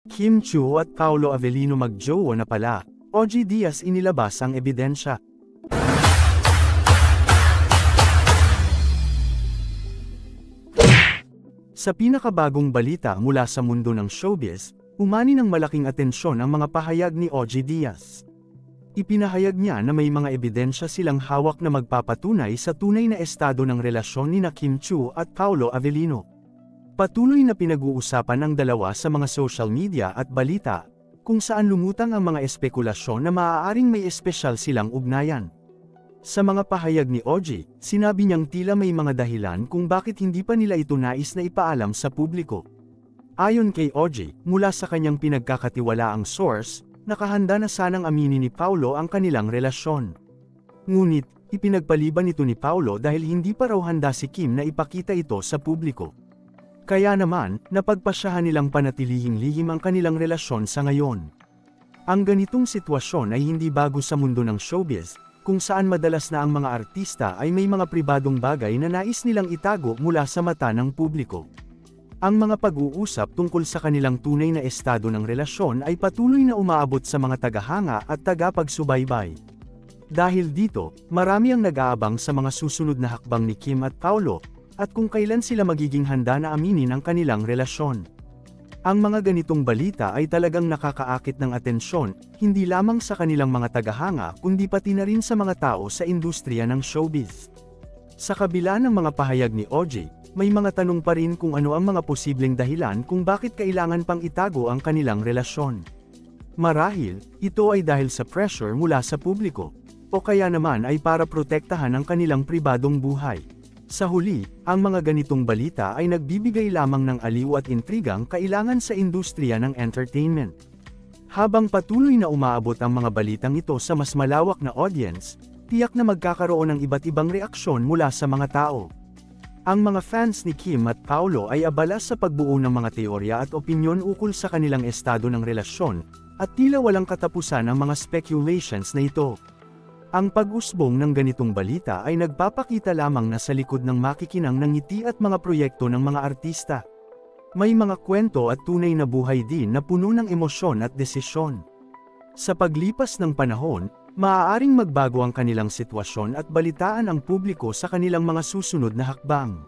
Kim Chiu at Paolo Avellino mag-jowa na pala, OG Diaz inilabas ang ebidensya. Sa pinakabagong balita mula sa mundo ng showbiz, umani ng malaking atensyon ang mga pahayag ni OG Diaz. Ipinahayag niya na may mga ebidensya silang hawak na magpapatunay sa tunay na estado ng relasyon ni Kim Chiu at Paolo Avellino. Patuloy na pinag-uusapan ng dalawa sa mga social media at balita, kung saan lumutang ang mga espekulasyon na maaaring may espesyal silang ugnayan. Sa mga pahayag ni OG, sinabi niyang tila may mga dahilan kung bakit hindi pa nila ito nais na ipaalam sa publiko. Ayon kay OG, mula sa kanyang pinagkakatiwalaang source, nakahanda na sanang aminin ni Paolo ang kanilang relasyon. Ngunit, ipinagpaliban ito ni Paolo dahil hindi pa raw handa si Kim na ipakita ito sa publiko. Kaya naman, napagpasyahan nilang panatilihing lihim ang kanilang relasyon sa ngayon. Ang ganitong sitwasyon ay hindi bago sa mundo ng showbiz, kung saan madalas na ang mga artista ay may mga pribadong bagay na nais nilang itago mula sa mata ng publiko. Ang mga pag-uusap tungkol sa kanilang tunay na estado ng relasyon ay patuloy na umaabot sa mga tagahanga at tagapagsubaybay. Dahil dito, marami ang nag-aabang sa mga susunod na hakbang ni Kim at Paolo, at kung kailan sila magiging handa na aminin ang kanilang relasyon. Ang mga ganitong balita ay talagang nakakaakit ng atensyon, hindi lamang sa kanilang mga tagahanga kundi pati na rin sa mga tao sa industriya ng showbiz. Sa kabila ng mga pahayag ni OG, may mga tanong pa rin kung ano ang mga posibleng dahilan kung bakit kailangan pang itago ang kanilang relasyon. Marahil, ito ay dahil sa pressure mula sa publiko, o kaya naman ay para protektahan ang kanilang pribadong buhay. Sa huli, ang mga ganitong balita ay nagbibigay lamang ng aliw at intrigang kailangan sa industriya ng entertainment. Habang patuloy na umaabot ang mga balitang ito sa mas malawak na audience, tiyak na magkakaroon ng iba't ibang reaksyon mula sa mga tao. Ang mga fans ni Kim at Paolo ay abala sa pagbuo ng mga teorya at opinyon ukol sa kanilang estado ng relasyon, at tila walang katapusan ang mga speculations na ito. Ang pag-usbong ng ganitong balita ay nagpapakita lamang na sa likod ng makikinang ng ngiti at mga proyekto ng mga artista. May mga kwento at tunay na buhay din na puno ng emosyon at desisyon. Sa paglipas ng panahon, maaaring magbago ang kanilang sitwasyon at balitaan ang publiko sa kanilang mga susunod na hakbang.